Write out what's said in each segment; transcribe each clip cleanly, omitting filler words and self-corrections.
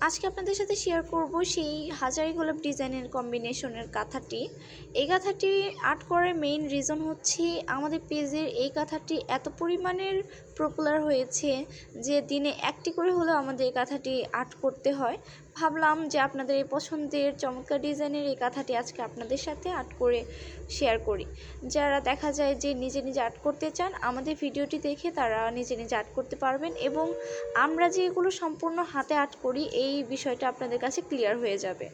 আজকে আপনাদের সাথে শেয়ার করব সেই হাজারি গোলাপ ডিজাইনের কম্বিনেশনের কাঁথাটি। এই কাঁথাটি আর্ট করার মেইন রিজন হচ্ছে আমাদের পেজের এই কাঁথাটি এত পরিমাণের পপুলার হয়েছে যে দিনে একটি করে হলেও আমাদের এই কাঁথাটি আর্ট করতে হয়। ভাবলাম যে আপনাদের এই পছন্দের চমৎকার ডিজাইনের এই কাঁথাটি আজকে আপনাদের সাথে আর্ট করে শেয়ার করি। যারা দেখা যায় যে নিজে নিজে আর্ট করতে চান, আমাদের ভিডিওটি দেখে তারা নিজে নিজে আর্ট করতে পারবেন এবং আমরা যে এগুলো সম্পূর্ণ হাতে আর্ট করি এই বিষয়টা আপনাদের কাছে ক্লিয়ার হয়ে যাবে।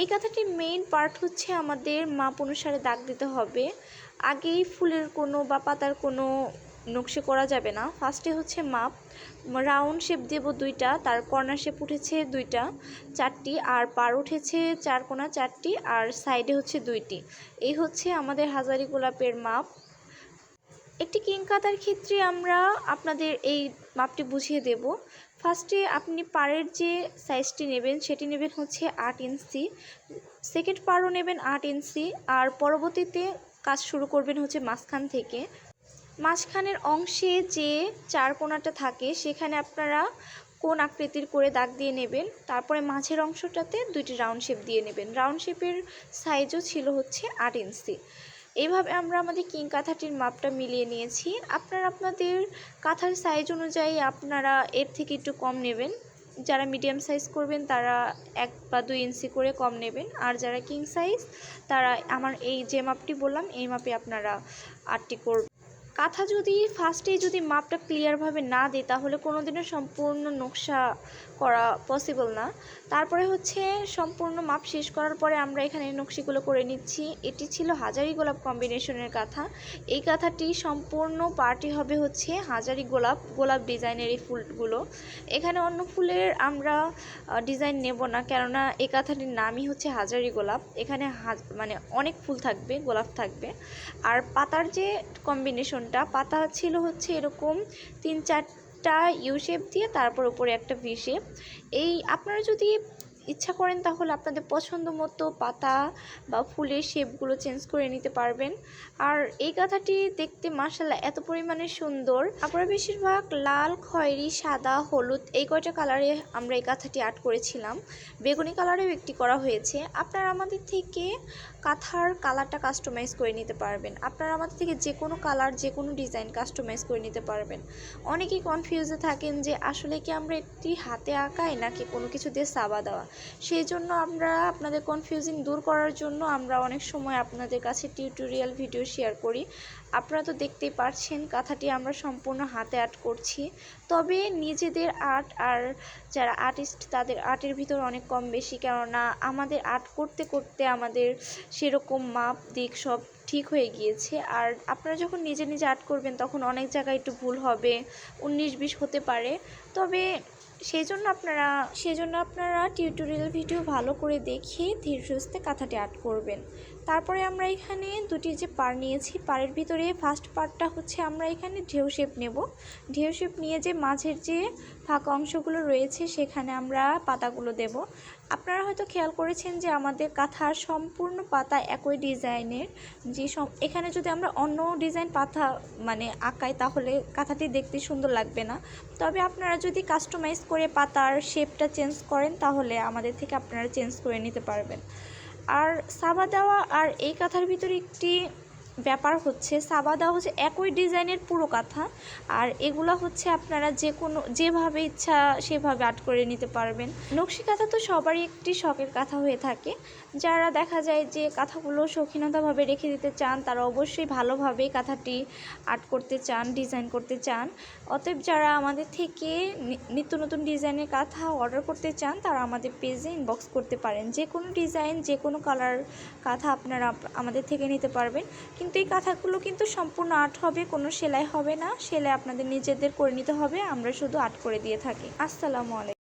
এই কাঁথাটির মেইন পার্ট হচ্ছে আমাদের মাপ অনুসারে দাগ দিতে হবে। আগেই ফুলের কোনো বা পাতার কোনো নকশে করা যাবে না। ফার্স্টে হচ্ছে মাপ, রাউন্ড শেপ দেব 2টা, তার কর্নার শেপ উঠেছে 2টা 4টি, আর পার উঠেছে 4 কোণা 4টি, আর সাইডে হচ্ছে 2টি। এই হচ্ছে আমাদের হাজারি গোলাপের মাপ। একটি কিং কাঁথার ক্ষেত্রে আমরা আপনাদের এই মাপটি বুঝিয়ে দেব। ফার্স্টে আপনি পাড়ের যে সাইজটি নেবেন সেটি নেবেন হচ্ছে 8 ইঞ্চি, সেকেন্ড পাড়ও নেবেন 8 ইঞ্চি, আর পরবর্তীতে কাজ শুরু করবেন হচ্ছে মাঝখান থেকে। মাঝখানের অংশে যে 4 কোণাটা থাকে সেখানে আপনারা কোণ আকৃতির করে দাগ দিয়ে নেবেন। তারপরে মাঝের অংশটাতে 2টি রাউন্ড শেপ দিয়ে নেবেন। রাউন্ড শেপের সাইজও ছিল হচ্ছে 8 ইঞ্চি। এইভাবে আমরা আমাদের কিং কাঁথাটির মাপটা মিলিয়ে নিয়েছি। আপনারা আপনাদের কাঁথার সাইজ অনুযায়ী আপনারা এর থেকে একটু কম নেবেন। যারা মিডিয়াম সাইজ করবেন তারা 1 বা 2 ইঞ্চি করে কম নেবেন, আর যারা কিং সাইজ তারা আমার এই যে মাপটি বললাম এই মাপে আপনারা আটটি করবেন। কাঁথা যদি ফার্স্টেই যদি মাপটা ক্লিয়ারভাবে না দিই তাহলে কোনোদিনও সম্পূর্ণ নকশা করা পসিবল না। তারপরে হচ্ছে সম্পূর্ণ মাপ শেষ করার পরে আমরা এখানে নকশিগুলো করে নিচ্ছি। এটি ছিল হাজারি গোলাপ কম্বিনেশনের কাঁথা। এই কাঁথাটি সম্পূর্ণ পার্টি হবে হচ্ছে হাজারি গোলাপ ডিজাইনের এই ফুলগুলো। এখানে অন্য ফুলের আমরা ডিজাইন নেব না, কেননা এই কাঁথাটির নামই হচ্ছে হাজারি গোলাপ। এখানে মানে অনেক ফুল থাকবে, গোলাপ থাকবে। আর পাতার যে কম্বিনেশনটা, পাতা ছিল হচ্ছে এরকম 3-4টা ইউ শেপ দিয়ে তারপর উপরে একটা ভি শেপ। এই আপনারা যদি ইচ্ছা করেন তাহলে আপনাদের পছন্দ মতো পাতা বা ফুলের শেপগুলো চেঞ্জ করে নিতে পারবেন। আর এই কাঁথাটি দেখতে মাশাআল্লাহ এত পরিমাণে সুন্দর। আমরা বেশিরভাগ লাল, খয়েরি, সাদা, হলুদ এই কয়টা কালারে আমরা এই কাঁথাটি আর্ট করেছিলাম। বেগুনি কালারেও একটি করা হয়েছে। আপনারা আমাদের থেকে কাঁথার কালারটা কাস্টমাইজ করে নিতে পারবেন। আপনারা আমাদের থেকে যে কোনো কালার, যে কোনো ডিজাইন কাস্টমাইজ করে নিতে পারবেন। অনেকেই কনফিউজে থাকেন যে আসলে কি আমরা একটি হাতে আঁকাই নাকি কোনো কিছু দিয়ে সাবা দেওয়া। সেই জন্য আমরা আপনাদের কনফিউজিং দূর করার জন্য আমরা অনেক সময় আপনাদের কাছে টিউটোরিয়াল ভিডিও শেয়ার করি। আপনারা তো দেখতেই পারছেন কাঁথাটি আমরা সম্পূর্ণ হাতে আর্ট করছি। তবে নিজেদের আর্ট আর যারা আর্টিস্ট তাদের আর্টের ভিতর অনেক কম বেশি, কেননা আমাদের আর্ট করতে করতে আমাদের সেরকম মাপ দিক সব ঠিক হয়ে গিয়েছে। আর আপনারা যখন নিজে নিজে আর্ট করবেন তখন অনেক জায়গায় একটু ভুল হবে, 19-20 হতে পারে। তবে সেই জন্য আপনারা টিউটোরিয়াল ভিডিও ভালো করে দেখে ধীরে সুস্থে কাঁথাটি আর্ট করবেন। তারপরে আমরা এখানে 2টি যে পার নিয়েছি, পাড়ের ভিতরে ফার্স্ট পার্টটা হচ্ছে আমরা এখানে ঢেউ শেপ নেব। ঢেউ শেপ নিয়ে যে মাঝের যে ফাঁকা অংশগুলো রয়েছে সেখানে আমরা পাতাগুলো দেব। আপনারা হয়তো খেয়াল করেছেন যে আমাদের কাঁথার সম্পূর্ণ পাতা একই ডিজাইনের। এখানে যদি আমরা অন্য ডিজাইন পাতা মানে আঁকাই তাহলে কাঁথাটি দেখতে সুন্দর লাগবে না। তবে আপনারা যদি কাস্টমাইজ করে পাতার শেপটা চেঞ্জ করেন তাহলে আমাদের থেকে আপনারা চেঞ্জ করে নিতে পারবেন। আর সাবা দেওয়া আর এই কাঁথার ভিতরে একটি ব্যাপার হচ্ছে, সাবা দেওয়া হচ্ছে একই ডিজাইনের পুরো কাঁথা, আর এগুলা হচ্ছে আপনারা যেভাবে ইচ্ছা সেভাবে আর্ট করে নিতে পারবেন। নকশি কাঁথা তো সবারই একটি শখের কাঁথা হয়ে থাকে। যারা দেখা যায় যে কাঁথাগুলো শৌখিনতাভাবে রেখে দিতে চান তারা অবশ্যই ভালোভাবে কাঁথাটি আর্ট করতে চান, ডিজাইন করতে চান। অতএব যারা আমাদের থেকে নিত্য নতুন ডিজাইনের কাঁথা অর্ডার করতে চান তারা আমাদের পেজে ইনবক্স করতে পারেন। যে কোনো ডিজাইন, যে কোনো কালার কাঁথা আপনারা আমাদের থেকে নিতে পারবেন। কিন্তু এই কাঁথাগুলো কিন্তু সম্পূর্ণ আর্ট হবে, কোনো সেলাই হবে না। সেলাই আপনাদের নিজেদের করে নিতে হবে, আমরা শুধু আর্ট করে দিয়ে থাকি। আসসালামু আলাইকুম।